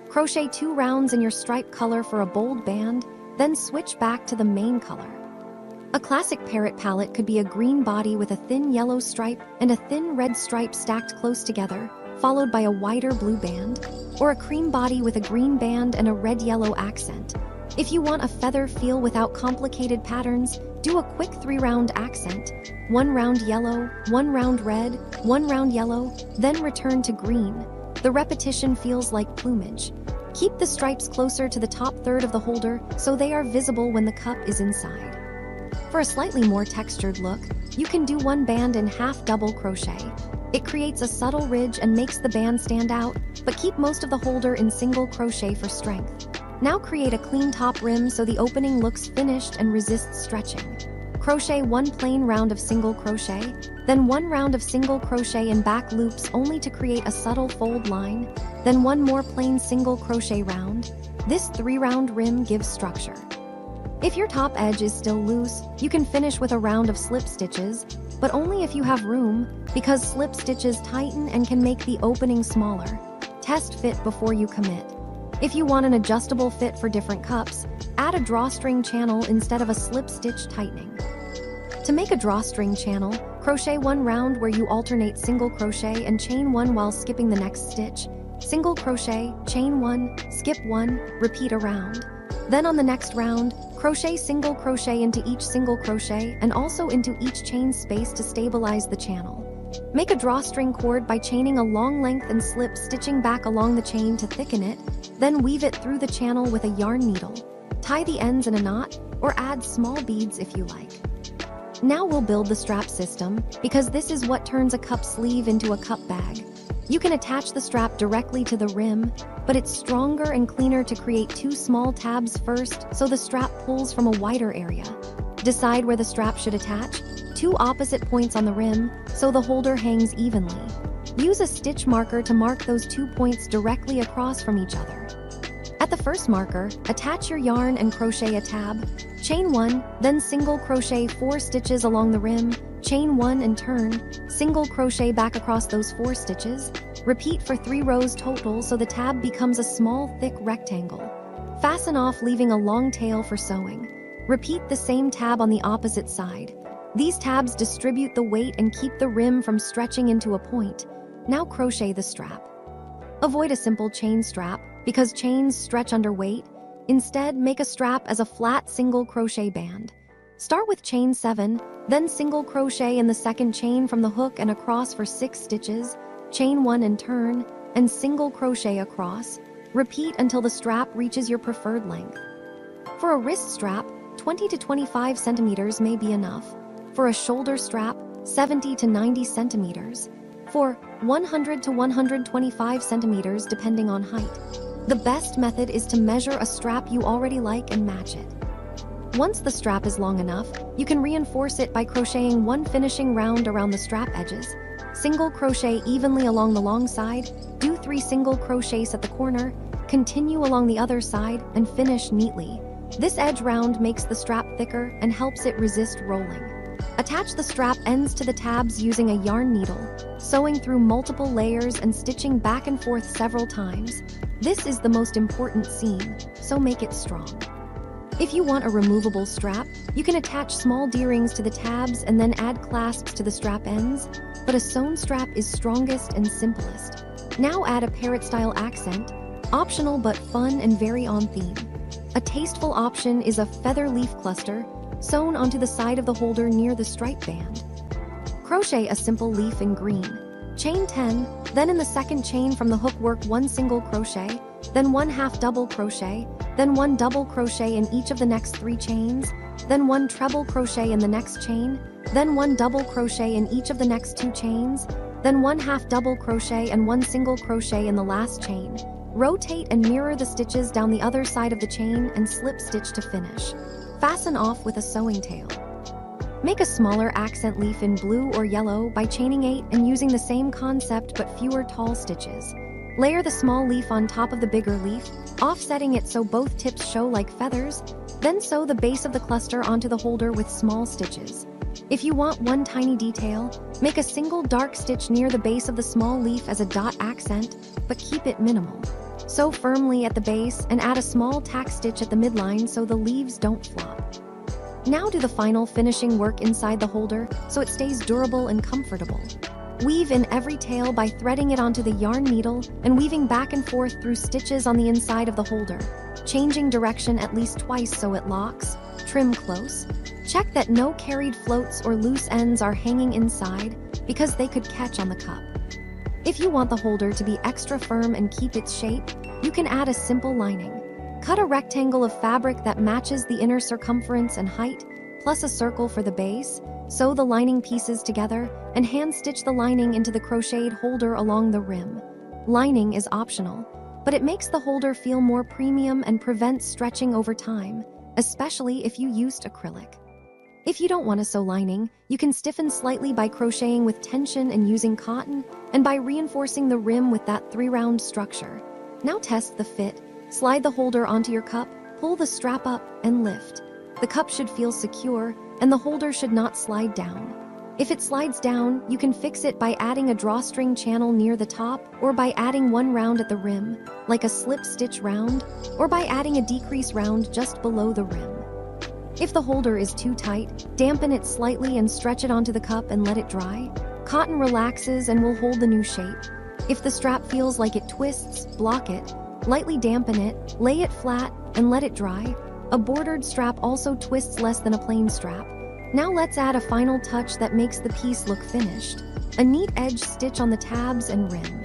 Crochet 2 rounds in your stripe color for a bold band, then switch back to the main color. A classic parrot palette could be a green body with a thin yellow stripe and a thin red stripe stacked close together, followed by a wider blue band, or a cream body with a green band and a red-yellow accent. If you want a feather feel without complicated patterns, do a quick 3-round accent, 1 round yellow, 1 round red, 1 round yellow, then return to green. The repetition feels like plumage. Keep the stripes closer to the top third of the holder so they are visible when the cup is inside. For a slightly more textured look, you can do 1 band in half double crochet. It creates a subtle ridge and makes the band stand out, but keep most of the holder in single crochet for strength. Now create a clean top rim so the opening looks finished and resists stretching. Crochet 1 plain round of single crochet, then 1 round of single crochet in back loops only to create a subtle fold line, then 1 more plain single crochet round. This 3-round rim gives structure. If your top edge is still loose, you can finish with a round of slip stitches, but only if you have room, because slip stitches tighten and can make the opening smaller. Test fit before you commit. If you want an adjustable fit for different cups, add a drawstring channel instead of a slip stitch tightening. To make a drawstring channel, crochet 1 round where you alternate single crochet and chain 1 while skipping the next stitch. Single crochet, chain 1, skip 1, repeat a round. Then on the next round, crochet single crochet into each single crochet and also into each chain space to stabilize the channel. Make a drawstring cord by chaining a long length and slip stitching back along the chain to thicken it, then weave it through the channel with a yarn needle. Tie the ends in a knot, or add small beads if you like. Now we'll build the strap system, because this is what turns a cup sleeve into a cup bag. You can attach the strap directly to the rim, but it's stronger and cleaner to create 2 small tabs first so the strap pulls from a wider area. Decide where the strap should attach, 2 opposite points on the rim, so the holder hangs evenly. Use a stitch marker to mark those 2 points directly across from each other. At the first marker, attach your yarn and crochet a tab. Chain 1, then single crochet 4 stitches along the rim, chain 1 and turn, single crochet back across those 4 stitches. Repeat for 3 rows total so the tab becomes a small, thick rectangle. Fasten off, leaving a long tail for sewing. Repeat the same tab on the opposite side. These tabs distribute the weight and keep the rim from stretching into a point. Now crochet the strap. Avoid a simple chain strap, because chains stretch under weight. Instead, make a strap as a flat single crochet band. Start with chain 7, then single crochet in the second chain from the hook and across for 6 stitches, chain 1 and turn, and single crochet across. Repeat until the strap reaches your preferred length. For a wrist strap, 20 to 25 centimeters may be enough. For a shoulder strap, 70 to 90 centimeters. For 100 to 125 centimeters depending on height. The best method is to measure a strap you already like and match it. Once the strap is long enough, you can reinforce it by crocheting 1 finishing round around the strap edges. Single crochet evenly along the long side, do 3 single crochets at the corner, Continue along the other side and finish neatly. This edge round makes the strap thicker and helps it resist rolling. Attach the strap ends to the tabs using a yarn needle, sewing through multiple layers and stitching back and forth several times. This is the most important seam, so make it strong. If you want a removable strap, you can attach small D-rings to the tabs and then add clasps to the strap ends, but a sewn strap is strongest and simplest. Now add a parrot-style accent, optional but fun and very on theme. A tasteful option is a feather leaf cluster, sewn onto the side of the holder near the stripe band. Crochet a simple leaf in green. Chain 10, then in the second chain from the hook work 1 single crochet, then 1 half double crochet, then 1 double crochet in each of the next 3 chains, then 1 treble crochet in the next chain, then 1 double crochet in each of the next 2 chains, then 1 half double crochet and 1 single crochet in the last chain. Rotate and mirror the stitches down the other side of the chain and slip stitch to finish. Fasten off with a sewing tail. Make a smaller accent leaf in blue or yellow by chaining 8 and using the same concept but fewer tall stitches. Layer the small leaf on top of the bigger leaf, offsetting it so both tips show like feathers, then sew the base of the cluster onto the holder with small stitches. If you want one tiny detail, make a single dark stitch near the base of the small leaf as a dot accent, but keep it minimal. Sew firmly at the base and add a small tack stitch at the midline so the leaves don't flop. Now do the final finishing work inside the holder so it stays durable and comfortable. Weave in every tail by threading it onto the yarn needle and weaving back and forth through stitches on the inside of the holder, changing direction at least twice so it locks. Trim close. Check that no carried floats or loose ends are hanging inside because they could catch on the cup. If you want the holder to be extra firm and keep its shape, you can add a simple lining. Cut a rectangle of fabric that matches the inner circumference and height, plus a circle for the base. Sew the lining pieces together and hand stitch the lining into the crocheted holder along the rim. Lining is optional, but it makes the holder feel more premium and prevents stretching over time, especially if you used acrylic. If you don't want to sew lining, you can stiffen slightly by crocheting with tension and using cotton, and by reinforcing the rim with that 3-round structure. Now test the fit. Slide the holder onto your cup, pull the strap up, and lift. The cup should feel secure, and the holder should not slide down. If it slides down, you can fix it by adding a drawstring channel near the top, or by adding 1 round at the rim, like a slip stitch round, or by adding a decrease round just below the rim. If the holder is too tight, dampen it slightly and stretch it onto the cup and let it dry. Cotton relaxes and will hold the new shape. If the strap feels like it twists, block it. Lightly dampen it, lay it flat, and let it dry. A bordered strap also twists less than a plain strap. Now let's add a final touch that makes the piece look finished. A neat edge stitch on the tabs and rim.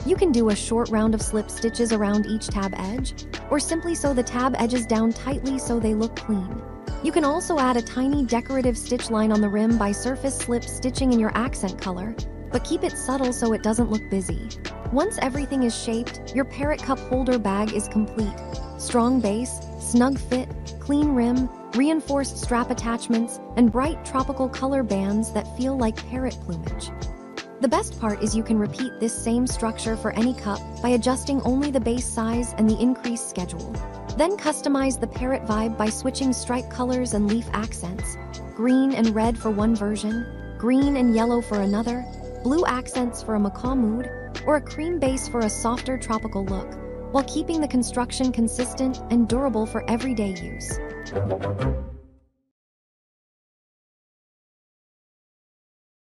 You can do a short round of slip stitches around each tab edge, or simply sew the tab edges down tightly so they look clean. You can also add a tiny decorative stitch line on the rim by surface slip stitching in your accent color, but keep it subtle so it doesn't look busy. Once everything is shaped, your parrot cup holder bag is complete. Strong base, snug fit, clean rim, reinforced strap attachments, and bright tropical color bands that feel like parrot plumage. The best part is you can repeat this same structure for any cup by adjusting only the base size and the increased schedule. Then customize the parrot vibe by switching stripe colors and leaf accents. Green and red for one version, green and yellow for another, blue accents for a macaw mood, or a cream base for a softer tropical look, while keeping the construction consistent and durable for everyday use.